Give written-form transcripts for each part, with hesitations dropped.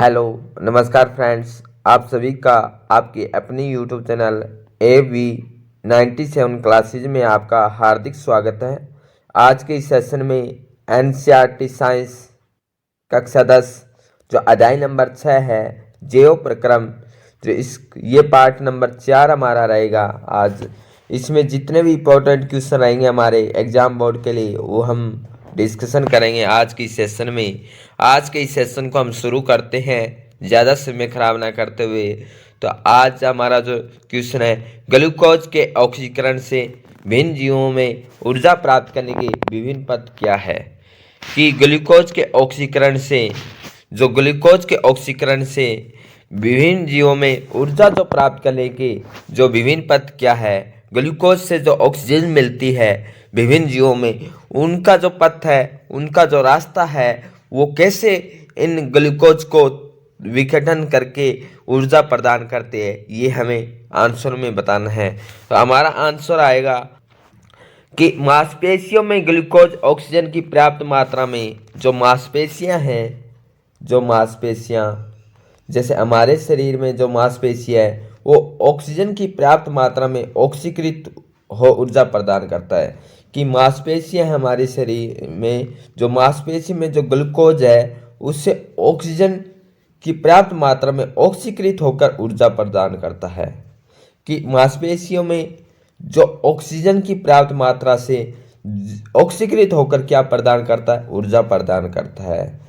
Hello नमस्कार friends, आप सभी का आपके अपनी यूट्यूब चैनल AV97 क्लासेज में आपका हार्दिक स्वागत है। आज के इस सेशन में NCERT साइंस कक्षा 10 जो अध्याय नंबर 6 है जैव प्रक्रम, जो ये पार्ट नंबर 4 हमारा रहेगा। आज इसमें जितने भी इम्पोर्टेंट क्वेश्चन रहेंगे हमारे एग्जाम बोर्ड के लिए वो हम डिस्कशन करेंगे आज की सेशन में। आज के इस सेशन को हम शुरू करते हैं ज़्यादा समय खराब ना करते हुए। तो आज हमारा जो क्वेश्चन है, ग्लूकोज के ऑक्सीकरण से विभिन्न जीवों में ऊर्जा प्राप्त करने के विभिन्न पथ क्या है। कि ग्लूकोज के ऑक्सीकरण से विभिन्न जीवों में ऊर्जा जो प्राप्त करने के जो विभिन्न पथ क्या है। ग्लूकोज से जो ऑक्सीजन मिलती है विभिन्न जीवों में, उनका जो पथ है, उनका जो रास्ता है, वो कैसे इन ग्लूकोज को विघटन करके ऊर्जा प्रदान करते हैं, ये हमें आंसर में बताना है। तो हमारा आंसर आएगा कि मांसपेशियों में ग्लूकोज ऑक्सीजन की पर्याप्त मात्रा में, जो मांसपेशियां हैं, जो मांसपेशियां जैसे हमारे शरीर में जो मांसपेशियां है वो ऑक्सीजन की पर्याप्त मात्रा में ऑक्सीकृत हो ऊर्जा प्रदान करता है। कि मांसपेशियां हमारे शरीर में, जो मांसपेशी में जो ग्लूकोज है उससे ऑक्सीजन की पर्याप्त मात्रा में ऑक्सीकृत होकर ऊर्जा प्रदान करता है। कि मांसपेशियों में जो ऑक्सीजन की पर्याप्त मात्रा से ऑक्सीकृत होकर क्या प्रदान करता है, ऊर्जा प्रदान करता है।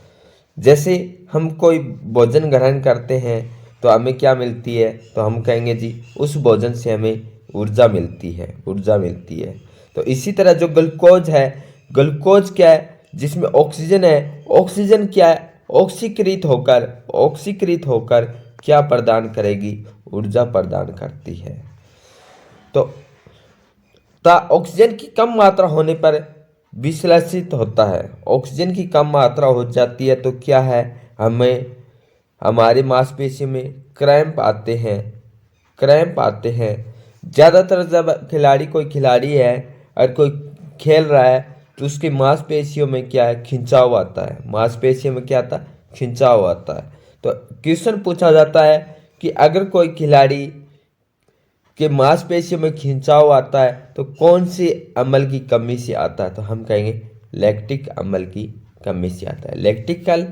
जैसे हम कोई भोजन ग्रहण करते हैं तो हमें क्या मिलती है, तो हम कहेंगे जी उस भोजन से हमें ऊर्जा मिलती है। तो इसी तरह जो ग्लूकोज है, ग्लूकोज क्या है, जिसमें ऑक्सीजन है, ऑक्सीजन क्या है, ऑक्सीकृत होकर क्या प्रदान करेगी, ऊर्जा प्रदान करती है। तो ऑक्सीजन की कम मात्रा होने पर विश्लेषित होता है। ऑक्सीजन की कम मात्रा हो जाती है तो क्या है, हमें हमारे मांसपेशी में क्रैम्प आते हैं। ज़्यादातर जब कोई खिलाड़ी है और कोई खेल रहा है तो उसकी मांसपेशियों में क्या है, खिंचाव आता है। मांसपेशियों में क्या आता है, खिंचाव आता है। तो क्वेश्चन पूछा जाता है कि अगर कोई खिलाड़ी के मांसपेशियों में खिंचाव आता है तो कौन सी अम्ल की कमी से आता है, तो हम कहेंगे लैक्टिक अम्ल की कमी से आता है। लैक्टिकल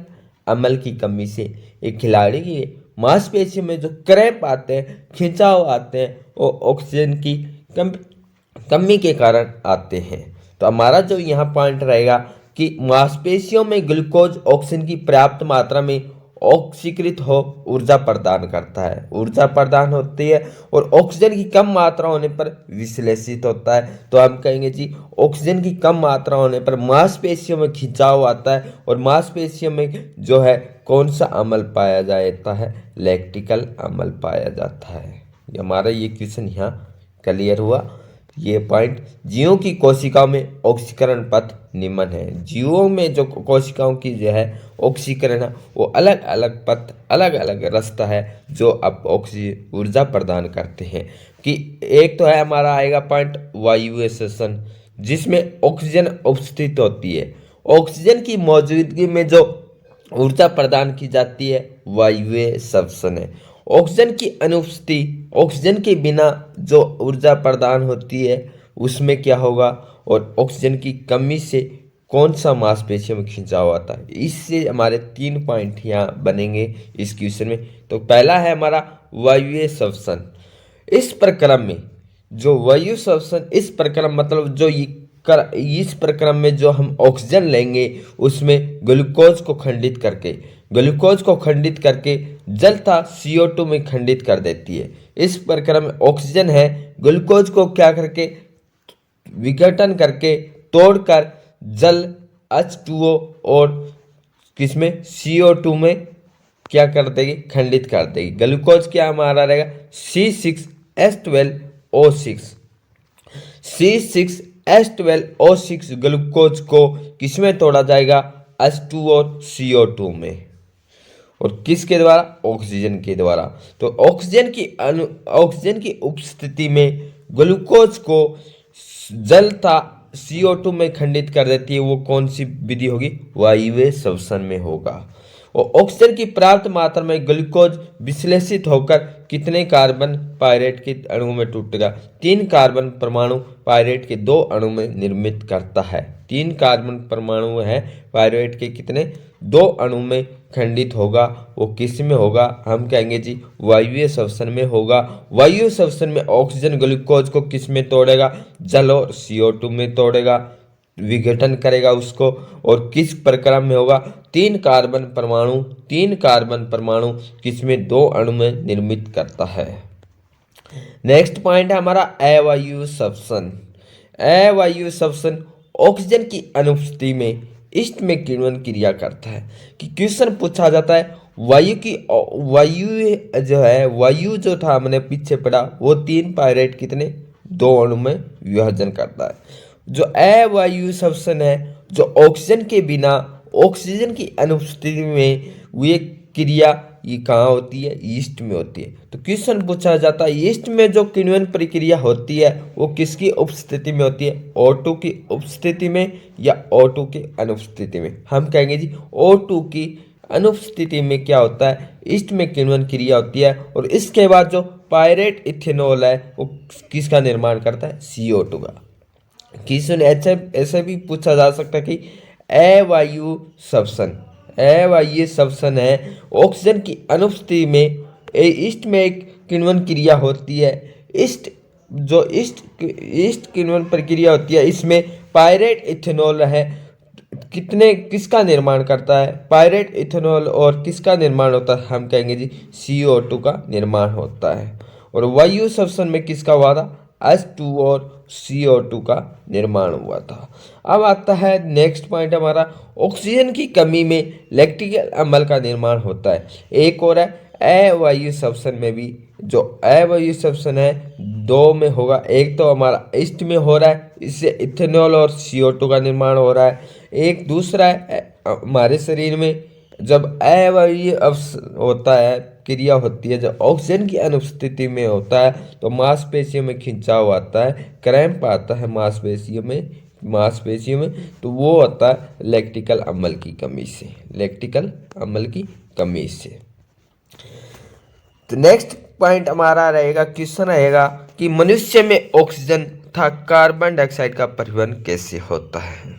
अम्ल की कमी से एक खिलाड़ी की मांसपेशियों में जो क्रैम्प आते हैं, खिंचाव आते हैं, वो ऑक्सीजन की कमी के कारण आते हैं। तो हमारा जो यहाँ पॉइंट रहेगा कि मांसपेशियों में ग्लूकोज ऑक्सीजन की पर्याप्त मात्रा में ऑक्सीकृत हो ऊर्जा प्रदान करता है, ऊर्जा प्रदान होती है, और ऑक्सीजन की कम मात्रा होने पर विश्लेषित होता है। तो हम कहेंगे जी ऑक्सीजन की कम मात्रा होने पर मांसपेशियों में खिंचाव आता है, और मांसपेशियों में जो है कौन सा अम्ल पाया जाता है, लैक्टिकल अम्ल पाया जाता है। हमारा ये क्वेश्चन यहाँ क्लियर हुआ। ये पॉइंट, जीवों की कोशिकाओं में ऑक्सीकरण पथ निम्न है। जीवों में जो कोशिकाओं की जो है ऑक्सीकरण है वो अलग अलग पथ, अलग अलग रास्ता है जो अब ऊर्जा प्रदान करते हैं। कि एक तो है हमारा आएगा पॉइंट वायवीय श्वसन, जिसमें ऑक्सीजन उपस्थित होती है। ऑक्सीजन की मौजूदगी में जो ऊर्जा प्रदान की जाती है वायवीय श्वसन है। ऑक्सीजन की अनुपस्थिति, ऑक्सीजन के बिना जो ऊर्जा प्रदान होती है उसमें क्या होगा, और ऑक्सीजन की कमी से कौन सा मांसपेशियों में खिंचाव आता है। इससे हमारे 3 पॉइंट यहाँ बनेंगे इस क्वेश्चन में। तो पहला है हमारा वायवीय श्वसन। इस प्रक्रम में जो वायु श्वसन, इस प्रक्रम मतलब जो इस प्रक्रम में जो हम ऑक्सीजन लेंगे उसमें ग्लूकोज को खंडित करके जल था CO2 में खंडित कर देती है। इस प्रक्रम में ऑक्सीजन है, ग्लूकोज को क्या करके विघटन करके तोड़कर जल H2O और किसमें CO2 में क्या कर देगी, खंडित कर देगी। ग्लूकोज क्या हमारा रहेगा C6H12O6 ग्लूकोज को किसमें तोड़ा जाएगा, H2 और CO2 में, और किसके द्वारा, ऑक्सीजन के द्वारा। तो ऑक्सीजन की उपस्थिति में ग्लूकोज को जल था CO2 में खंडित कर देती है। वो कौन सी विधि होगी, वायवीय श्वसन में होगा। और ऑक्सीजन की पर्याप्त मात्रा में ग्लूकोज विश्लेषित होकर कितने कार्बन पायरेट के अणु में टूटेगा? 3 कार्बन परमाणु पायरेट के 2 अणु में निर्मित करता है। 3 कार्बन परमाणु है पायरेट के कितने 2 अणु में खंडित होगा। वो किस में होगा? हम कहेंगे जी वायवीय श्वसन में होगा। वायवीय श्वसन में ऑक्सीजन ग्लूकोज को किस में तोड़ेगा? जल और CO2 में तोड़ेगा, विघटन करेगा उसको। और किस प्रक्रम में होगा? 3 कार्बन परमाणु किसमें 2 अणु में निर्मित करता है। नेक्स्ट पॉइंट है हमारा अवायवीय श्वसन। अवायवीय श्वसन ऑक्सीजन की अनुपस्थिति में ईस्ट में किण्वन क्रिया करता है। कि क्वेश्चन पूछा जाता है वायु जो था हमने पीछे पढ़ा वो 3 पायरेट कितने 2 अणु में विभाजन करता है। जो अवायवीय श्वसन है जो ऑक्सीजन के बिना ऑक्सीजन की अनुपस्थिति में ये क्रिया ये कहाँ होती है? ईस्ट में होती है। तो क्वेश्चन पूछा जाता है ईस्ट में जो किण्वन प्रक्रिया होती है वो किसकी उपस्थिति में होती है? O2 की उपस्थिति में या O2 की अनुपस्थिति में? हम कहेंगे जी O2 की अनुपस्थिति में क्या होता है? ईस्ट में किण्वन क्रिया होती है। और इसके बाद जो पायरेट इथेनॉल है वो किसका निर्माण करता है? CO2 का। क्वेश्चन ऐसे भी पूछा जा सकता है कि अवायवीय श्वसन है ऑक्सीजन की अनुपस्थिति में ईस्ट में एक किण्वन क्रिया होती है। ईस्ट किण्वन प्रक्रिया होती है, इसमें पायरेट इथेनॉल है किसका निर्माण करता है? Pirate ethanol. और किसका निर्माण होता है? हम कहेंगे जी CO2 का निर्माण होता है। और वायु श्वसन में किसका हुआ था? H2 और CO2 का निर्माण हुआ था। अब आता है नेक्स्ट पॉइंट हमारा ऑक्सीजन की कमी में लैक्टिक अम्ल का निर्माण होता है। एक और है अवायवीय श्वसन में भी जो अवायवीय श्वसन है 2 में होगा। एक तो हमारा ईस्ट में हो रहा है, इससे इथेनॉल और CO2 का निर्माण हो रहा है। एक दूसरा है हमारे शरीर में जब अवायवीय होता है क्रिया होती है, जब ऑक्सीजन की अनुपस्थिति में होता है तो मांसपेशियों में खिंचाव आता है, क्रैम्प आता है मांसपेशियों में। तो वो होता है लैक्टिक अम्ल की कमी से। तो नेक्स्ट पॉइंट हमारा रहेगा, क्वेश्चन रहेगा कि मनुष्य में ऑक्सीजन तथा कार्बन डाइऑक्साइड का परिवहन कैसे होता है?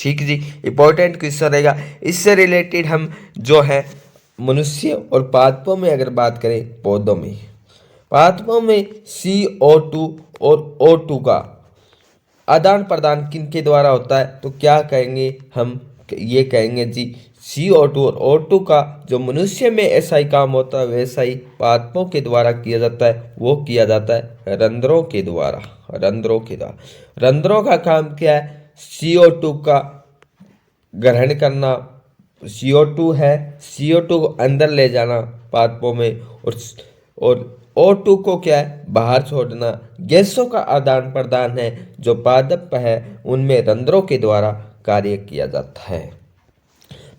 ठीक जी, इंपॉर्टेंट क्वेश्चन रहेगा। इससे रिलेटेड हम जो है मनुष्य और पादपों में अगर बात करें, पादपों में CO2 और O2 का आदान प्रदान किनके द्वारा होता है? तो क्या कहेंगे हम? ये कहेंगे जी CO2 और O2 का जो मनुष्य में ऐसा ही काम होता है वैसा ही पादपों के द्वारा किया जाता है। वो किया जाता है रंध्रों के द्वारा। रंध्रों का काम क्या है? CO2 का ग्रहण करना, CO2 है, CO2 को अंदर ले जाना पादपों में, और O2 को क्या है? बाहर छोड़ना। गैसों का आदान प्रदान है जो पादप है उनमें रंध्रों के द्वारा कार्य किया जाता है।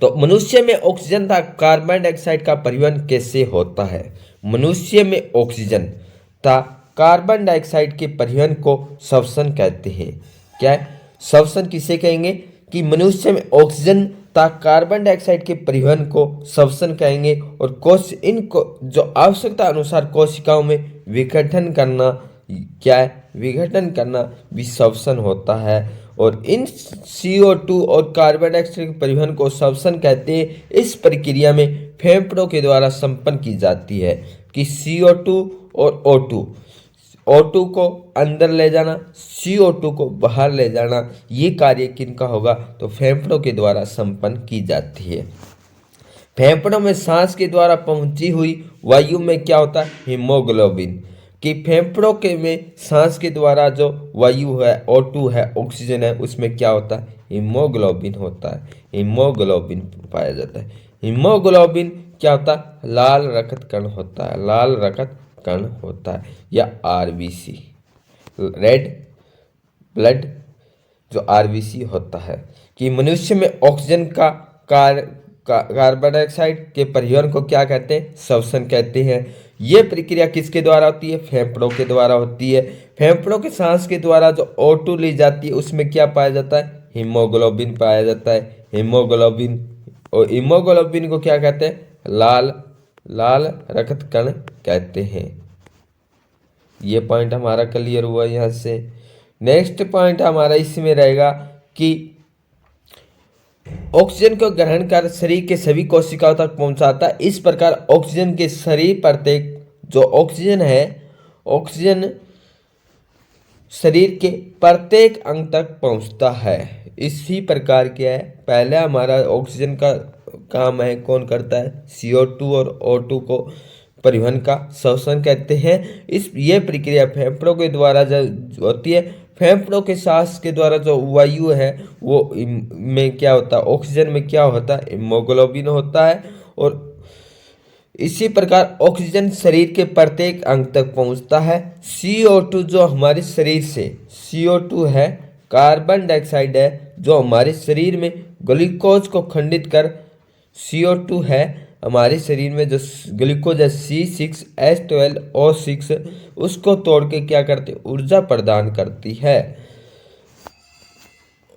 तो मनुष्य में ऑक्सीजन तथा कार्बन डाइऑक्साइड का परिवहन कैसे होता है? मनुष्य में ऑक्सीजन तथा कार्बन डाइऑक्साइड के परिवहन को श्वसन कहते हैं। क्या है? श्वसन किसे कहेंगे? कि मनुष्य में ऑक्सीजन तथा कार्बन डाइऑक्साइड के परिवहन को श्वसन कहेंगे। और इनको जो आवश्यकता अनुसार कोशिकाओं में विघटन करना क्या है? विघटन करना भी श्वसन होता है। और इन CO2 और कार्बन डाइऑक्साइड के परिवहन को श्वसन कहते हैं। इस प्रक्रिया में फेफड़ों के द्वारा संपन्न की जाती है कि CO2 और O2 को अंदर ले जाना, CO2 को बाहर ले जाना, ये कार्य किनका होगा? तो फेफड़ों के द्वारा संपन्न की जाती है। फेफड़ों में सांस के द्वारा पहुंची हुई वायु में क्या होता है? हीमोग्लोबिन। कि फेफड़ों के में सांस के द्वारा जो वायु है O2 है, ऑक्सीजन है, उसमें क्या होता है? हीमोग्लोबिन होता है। हीमोग्लोबिन पाया जाता है। हीमोग्लोबिन क्या होता है? लाल रक्त कण होता है या RBC, रेड ब्लड जो RBC होता है। कि मनुष्य में ऑक्सीजन का कार्बन डाइऑक्साइड के परिवहन को क्या कहते हैं? श्वसन कहते हैं। ये प्रक्रिया किसके द्वारा होती है? फेफड़ों के द्वारा होती है। फेफड़ों के सांस के द्वारा जो O2 ली जाती है उसमें क्या पाया जाता है? हीमोग्लोबिन पाया जाता है। हीमोग्लोबिन और हीमोग्लोबिन को क्या कहते हैं? लाल लाल रक्त कण कहते हैं। ये पॉइंट हमारा क्लियर हुआ यहाँ से। नेक्स्ट पॉइंट हमारा इसमें रहेगा कि ऑक्सीजन को ग्रहण कर शरीर के सभी कोशिकाओं तक पहुंचाता है। इस प्रकार ऑक्सीजन के शरीर प्रत्येक जो ऑक्सीजन है, ऑक्सीजन शरीर के प्रत्येक अंग तक पहुंचता है। इसी प्रकार क्या है, पहले हमारा ऑक्सीजन का काम है, कौन करता है? CO2 और O2 को परिवहन का श्वसन कहते हैं। ये प्रक्रिया फेफड़ों के द्वारा जो होती है, फेफड़ों के सांस के द्वारा जो वायु है वो में क्या होता है? ऑक्सीजन में क्या होता है? हीमोग्लोबिन होता है। और इसी प्रकार ऑक्सीजन शरीर के प्रत्येक अंग तक पहुंचता है। CO2 जो हमारे शरीर से CO2 है, कार्बन डाइऑक्साइड है, जो हमारे शरीर में ग्लूकोज को खंडित कर CO2 है, हमारे शरीर में जो ग्लूकोज है C6H12O6 उसको तोड़ के क्या करती? ऊर्जा प्रदान करती है।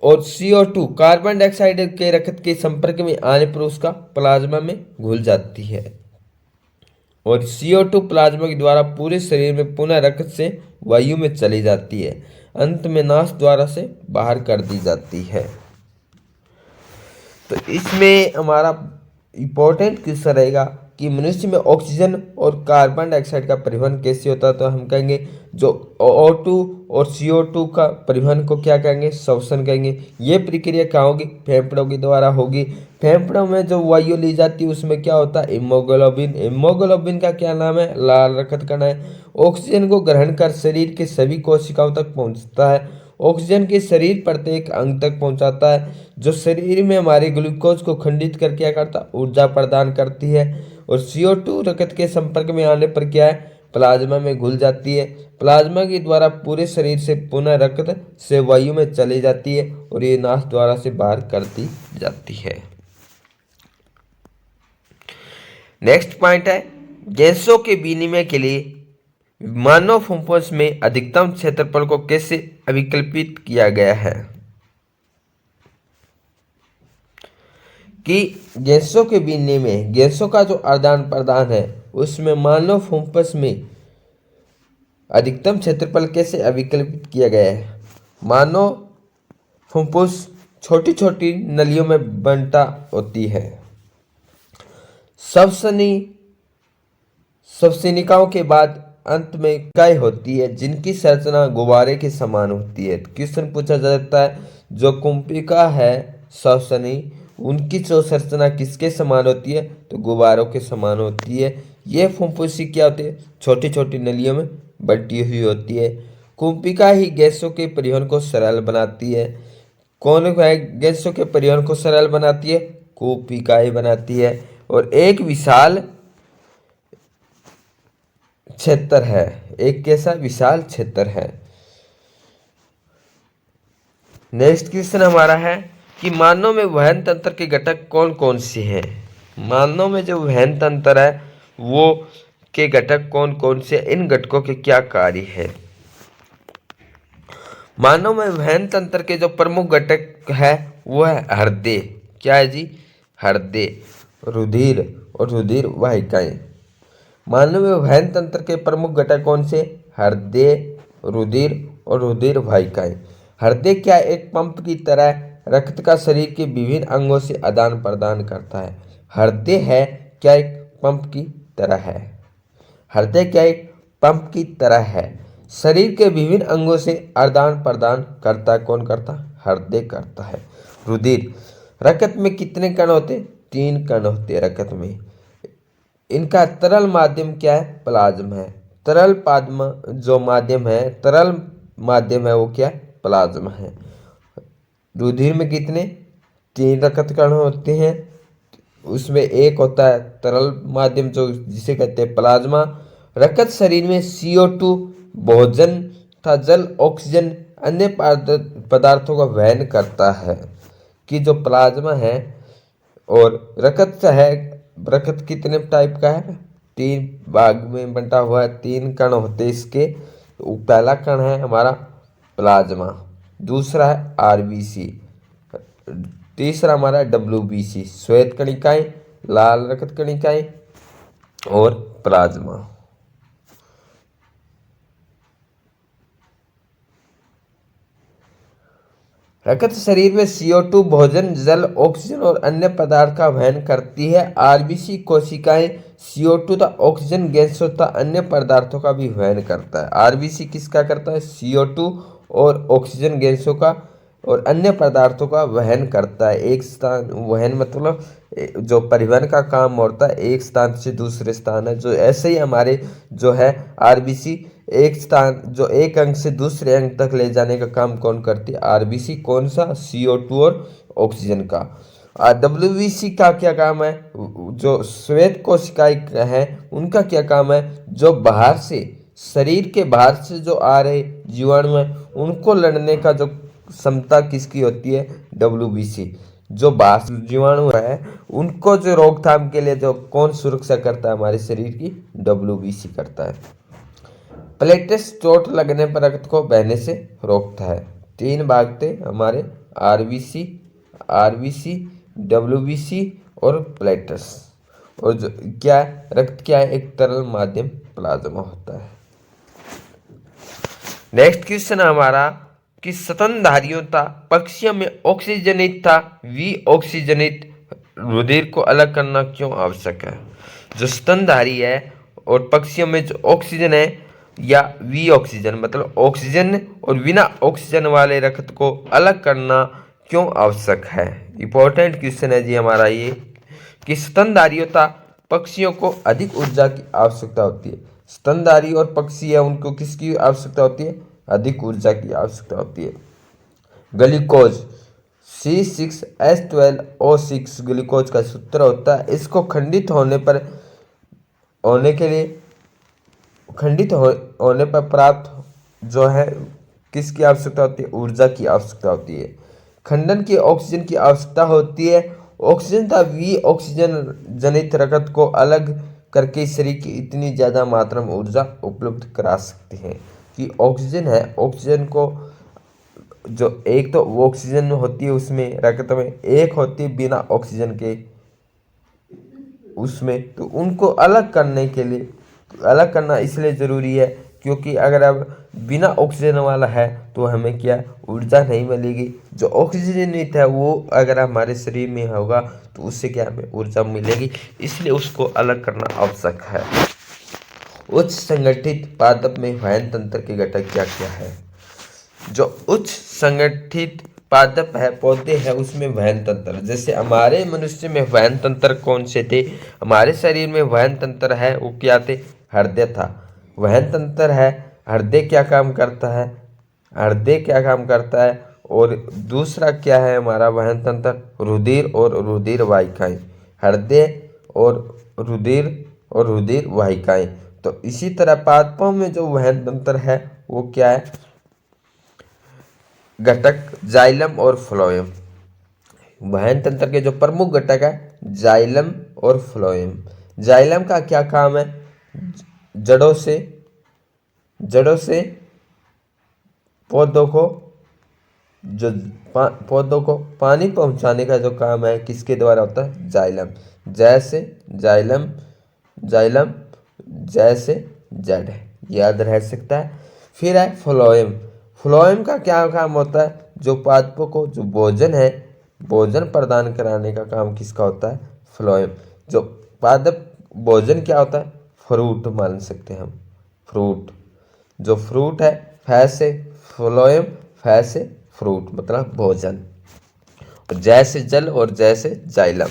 और CO2 कार्बन डाइऑक्साइड के रक्त के संपर्क में आने पर उसका प्लाज्मा में घुल जाती है। और CO2 प्लाज्मा के द्वारा पूरे शरीर में पुनः रक्त से वायु में चली जाती है, अंत में नास द्वारा से बाहर कर दी जाती है। तो इसमें हमारा इम्पोर्टेंट क्वेश्चन रहेगा कि मनुष्य में ऑक्सीजन और कार्बन डाइऑक्साइड का परिवहन कैसे होता है? तो हम कहेंगे जो O2 और CO2 का परिवहन को क्या कहेंगे? श्वसन कहेंगे। ये प्रक्रिया कहाँ होगी? फेफड़ों के द्वारा होगी। फेफड़ों में जो वायु ली जाती है उसमें क्या होता है? हीमोग्लोबिन। हीमोग्लोबिन का क्या नाम है? लाल रक्त कण है। ऑक्सीजन को ग्रहण कर शरीर के सभी कोशिकाओं तक पहुँचता है। ऑक्सीजन के शरीर प्रत्येक अंग तक पहुंचाता है, जो शरीर में हमारे ग्लूकोज को खंडित कर क्या करता? ऊर्जा प्रदान करती है। और CO2 रक्त के संपर्क में आने पर क्या है? प्लाज्मा में घुल जाती है। प्लाज्मा के द्वारा पूरे शरीर से पुनः रक्त से वायु में चली जाती है और ये नास द्वारा से बाहर कर दी जाती है। नेक्स्ट पॉइंट है गैसों के विनिमय के लिए मानव फुफ्फुस में अधिकतम क्षेत्रफल को कैसे अभिकल्पित किया गया है? कि गैसों के विनिमय में गैसों का जो आदान प्रदान है उसमें मानव फुफ्फुस में अधिकतम क्षेत्रफल कैसे अभिकल्पित किया गया है? मानव फुफ्फुस छोटी छोटी नलियों में बंटा होती है। श्वसनिकाओं के बाद अंत में काय होती है, जिनकी संरचना गुब्बारे के समान होती है। क्वेश्चन पूछा जाता है जो कुंपिका है श्वसनी, उनकी जो संरचना किसके समान होती है? तो गुब्बारों के समान होती है। ये फुफ्फुसी क्या होती है? छोटी छोटी नलियों में बंटी हुई होती है। कुंपिका ही गैसों के परिवहन को सरल बनाती है। कौन है गैसों के परिवहन को सरल बनाती है? कुंपिका ही बनाती है। और एक विशाल क्षेत्र है, एक कैसा विशाल क्षेत्र है। नेक्स्ट क्वेश्चन हमारा है कि मानव में वहन तंत्र के घटक कौन कौन से हैं? मानव में जो वहन तंत्र है वो के घटक कौन कौन से? इन घटकों के क्या कार्य है? मानव में वहन तंत्र के जो प्रमुख घटक है वो है हृदय। क्या है जी? हृदय, रुधिर और रुधिर वाहिकाएं। मानव में वहन तंत्र के प्रमुख घटक कौन से? हृदय, रुधिर और रुधिर वाहिकाएं। हृदय क्या? एक पंप की तरह रक्त का शरीर के विभिन्न अंगों से आदान प्रदान करता है। हृदय है क्या? एक पंप की तरह है। हृदय क्या? एक पंप की तरह है, शरीर के विभिन्न अंगों से आदान प्रदान करता है। कौन करता? हृदय करता है। रुधिर, रक्त में कितने कण होते? 3 कण होते हैं रक्त में। इनका तरल माध्यम क्या है? प्लाज्मा है। तरल जो माध्यम है, तरल माध्यम है वो क्या? प्लाज्मा है। रुधिर में कितने? 3 रक्त कण होते हैं, उसमें एक होता है तरल माध्यम जो जिसे कहते हैं प्लाज्मा। रक्त शरीर में CO2 भोजन तथा जल, ऑक्सीजन, अन्य पदार्थों का वहन करता है। कि जो प्लाज्मा है और रक्त है, रक्त कितने टाइप का है? 3 भाग में बंटा हुआ है, 3 कण होते हैं इसके। पहला कण है हमारा प्लाज्मा, दूसरा है RBC, तीसरा हमारा WBC, श्वेत कणिकाएं, लाल रक्त कणिकाएं और प्लाज्मा। रक्त शरीर में CO2, भोजन, जल, ऑक्सीजन और अन्य पदार्थ का वहन करती है। RBC कोशिकाएं CO2 तथा ऑक्सीजन गैसों तथा अन्य पदार्थों का भी वहन करता है। RBC किसका करता है? CO2 और ऑक्सीजन गैसों का और अन्य पदार्थों का वहन करता है। एक स्थान, वहन मतलब जो परिवहन का काम होता है, एक स्थान से दूसरे स्थान है। जो ऐसे ही हमारे जो है RBC एक स्थान, जो एक अंक से दूसरे अंक तक ले जाने का काम कौन करती है? RBC। कौन सा? CO2 और ऑक्सीजन का। WBC का क्या काम है? जो श्वेत कोशिकाएं हैं उनका क्या काम है? जो बाहर से, शरीर के बाहर से जो आ रहे जीवाणु हैं उनको लड़ने का जो क्षमता किसकी होती है? WBC। जो बाहर जीवाणु है उनको जो रोकथाम के लिए जो कौन सुरक्षा करता है हमारे शरीर की? WBC करता है। प्लेटलेट्स चोट लगने पर रक्त को बहने से रोकता है। तीन भाग थे हमारे, RBC, WBC और प्लेटलेट्स। और जो क्या है, रक्त क्या है? एक तरल माध्यम प्लाज्मा होता है। नेक्स्ट क्वेश्चन हमारा कि स्तनधारियों था पक्षियों में ऑक्सीजनित था विऑक्सीजनित रुधिर को अलग करना क्यों आवश्यक है? जो स्तनधारी है और पक्षियों में जो ऑक्सीजन है या विऑक्सीजन मतलब ऑक्सीजन और बिना ऑक्सीजन वाले रक्त को अलग करना क्यों आवश्यक है? इंपॉर्टेंट क्वेश्चन है जी हमारा ये कि स्तनधारियों था पक्षियों को अधिक ऊर्जा की आवश्यकता होती है। स्तनधारी और पक्षी है उनको किसकी आवश्यकता होती है? अधिक ऊर्जा की आवश्यकता होती है। ग्लूकोज C6H12O6 ग्लूकोज का सूत्र होता है। इसको खंडित होने पर प्राप्त जो है किसकी आवश्यकता होती है? ऊर्जा की आवश्यकता होती है। खंडन की ऑक्सीजन की आवश्यकता होती है। ऑक्सीजन तथा विऑक्सीजन जनित रक्त को अलग करके शरीर की इतनी ज़्यादा मात्रा में ऊर्जा उपलब्ध करा सकते हैं कि ऑक्सीजन है, ऑक्सीजन को जो एक तो वो ऑक्सीजन होती है उसमें रक्त में, एक होती है बिना ऑक्सीजन के उसमें, तो उनको अलग करने के लिए, अलग करना इसलिए ज़रूरी है क्योंकि अगर अब बिना ऑक्सीजन वाला है तो हमें क्या ऊर्जा नहीं मिलेगी। जो ऑक्सीजनित है वो अगर हमारे शरीर में होगा तो उससे क्या हमें ऊर्जा मिलेगी, इसलिए उसको अलग करना आवश्यक है। उच्च संगठित पादप में वहन तंत्र के घटक क्या क्या है? जो उच्च संगठित पादप है, पौधे हैं, उसमें वहन तंत्र, जैसे हमारे मनुष्य में वहन तंत्र कौन से थे? हमारे शरीर में वहन तंत्र है वो क्या थे? हृदय था। वहन तंत्र है, हृदय क्या काम करता है? हृदय क्या काम करता है? और दूसरा क्या है हमारा वहन तंत्र? रुधिर और रुधिर वाहिकाएं। हृदय और रुधिर वाहिकाएं। तो इसी तरह पादपों में जो वहन तंत्र है वो क्या है? घटक जाइलम और फ्लोएम। वहन तंत्र के जो प्रमुख घटक है जाइलम और फ्लोएम। जाइलम का क्या काम है? जड़ों से पौधों को पानी पहुंचाने का जो काम है किसके द्वारा होता है? जाइलम। जैसे जड़ है, याद रह सकता है। फिर है फ्लोएम। फ्लोएम का क्या काम होता है? जो पादपों को जो भोजन है, भोजन प्रदान कराने का काम किसका होता है? फ्लोएम। जो पादप भोजन क्या होता है? फ्रूट मान सकते हैं हम, फ्रूट। जो फ्रूट है फैसे फ्लोएम, फैसे फ्रूट मतलब भोजन। जैसे जल और जैसे जाइलम।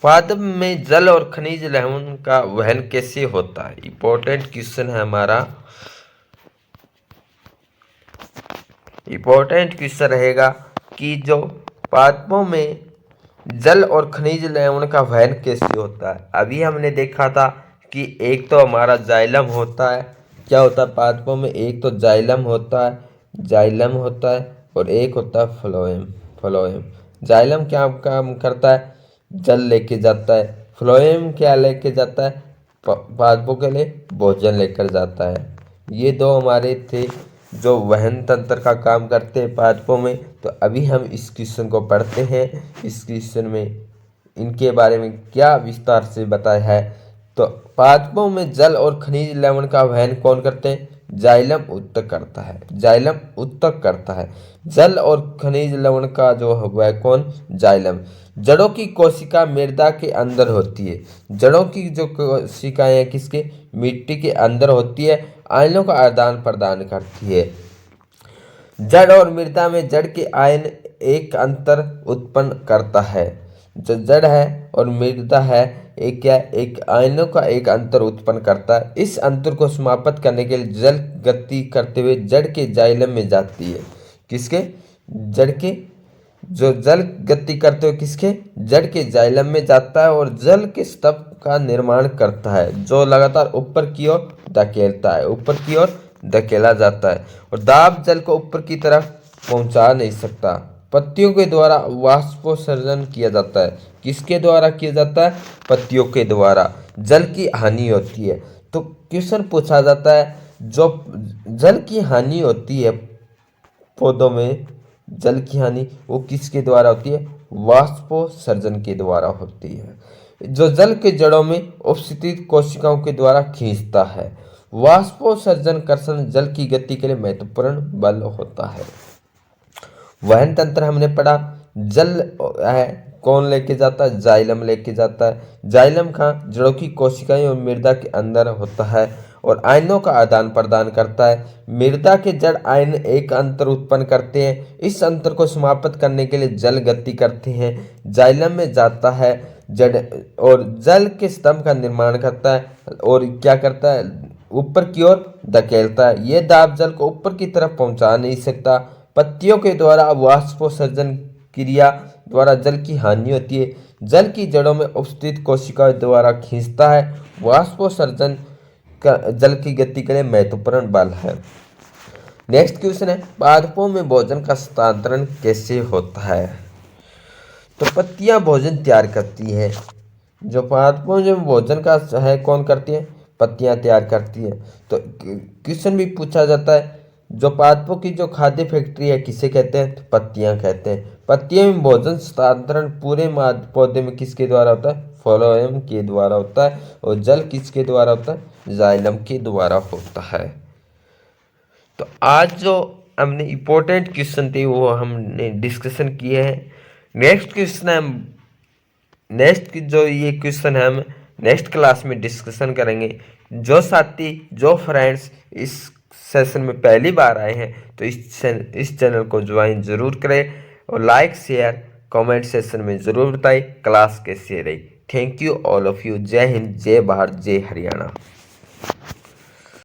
पादप में जल और खनिज लवण का वहन कैसे होता है? इंपॉर्टेंट क्वेश्चन है हमारा। इंपॉर्टेंट क्वेश्चन रहेगा कि जो पादपों में जल और खनिज लवण का वहन कैसे होता है? अभी हमने देखा था कि एक तो हमारा जाइलम होता है। क्या होता है पादपों में? एक तो जाइलम होता है और एक होता है फ्लोएम। जाइलम क्या काम करता है? जल लेके जाता है। फ्लोएम क्या लेके जाता है? पादपों के लिए भोजन लेकर जाता है। ये दो हमारे थे जो वहन तंत्र का काम करते हैं पादपों में। तो अभी हम इस क्वेश्चन को पढ़ते हैं। इस क्वेश्चन में इनके बारे में क्या विस्तार से बताया है। तो पादपों में जल और खनिज लवण का वहन कौन करते हैं? जाइलम ऊतक करता है। जाइलम ऊतक करता है। जल और खनिज लवण का जो है कौन? जाइलम। जड़ों की कोशिका मृदा के अंदर होती है। जड़ों की जो कोशिकाएं हैं किसके? मिट्टी के अंदर होती है। आयनों का आदान प्रदान करती है। जड़ और मृदा में जड़ के आयन एक अंतर उत्पन्न करता है। जो जड़ है और मृदा है एक क्या? एक आयनों का एक अंतर उत्पन्न करता है। इस अंतर को समाप्त करने के लिए जल गति करते हुए जड़ के जाइलम में जाती है। किसके? जड़ के। जो जल गति करते हुए किसके? जड़ के जाइलम में जाता है और जल के स्तंभ का निर्माण करता है, जो लगातार ऊपर की ओर धकेलता है। ऊपर की ओर धकेला जाता है और दाब जल को ऊपर की तरफ पहुंचा नहीं सकता। पत्तियों के द्वारा वाष्पोत्सर्जन किया जाता है। किसके द्वारा किया जाता है? पत्तियों के द्वारा। जल की हानि होती है। तो क्वेश्चन पूछा जाता है, जो जल की हानि होती है पौधों में, जल की हानि वो किसके द्वारा होती है? वाष्पोत्सर्जन के द्वारा होती है, जो जल के जड़ों में उपस्थित कोशिकाओं के द्वारा खींचता है। वाष्पोत्सर्जन कर्षण जल की गति के लिए महत्वपूर्ण बल होता है। वहन तंत्र हमने पढ़ा। जल है कौन लेके जाता है? जाइलम लेके जाता है। जाइलम कहाँ? जड़ों की कोशिकाएं और मृदा के अंदर होता है और आयनों का आदान प्रदान करता है। मृदा के जड़ आयन एक अंतर उत्पन्न करते हैं। इस अंतर को समाप्त करने के लिए जल गति करते हैं, जाइलम में जाता है जड़ और जल के स्तंभ का निर्माण करता है और क्या करता है? ऊपर की ओर धकेलता है। यह दाब जल को ऊपर की तरफ पहुंचा नहीं सकता। पत्तियों के द्वारा वाष्पोत्सर्जन क्रिया द्वारा जल की हानि होती है। जल की जड़ों में उपस्थित कोशिकाओं द्वारा खींचता है। वाष्पोत्सर्जन जल की गति के लिए महत्वपूर्ण बल है। नेक्स्ट क्वेश्चन है, पादपों में भोजन का हस्तांतरण कैसे होता है? तो पत्तियां भोजन तैयार करती है। जो पादपों में भोजन का है कौन करती है? पत्तियां तैयार करती है। तो क्वेश्चन भी पूछा जाता है, जो पादपों की जो खाद्य फैक्ट्री है किसे कहते हैं? तो पत्तियां कहते हैं। पत्तियों में भोजन हस्तांतरण पूरे पौधे में किसके द्वारा होता है? फ्लोएम के द्वारा होता है। और जल किसके द्वारा होता है? जाइलम के द्वारा होता है। तो आज जो हमने इम्पोर्टेंट क्वेश्चन थे वो हमने डिस्कशन किए हैं। नेक्स्ट क्वेश्चन है, नेक्स्ट जो ये क्वेश्चन है हम नेक्स्ट क्लास में डिस्कशन करेंगे। जो साथी जो फ्रेंड्स इस सेशन में पहली बार आए हैं तो इस चैनल को ज्वाइन जरूर करें और लाइक शेयर कमेंट सेशन में ज़रूर बताएं क्लास कैसी रही। Thank you all of you. जय हिंद, जय भारत, जय हरियाणा।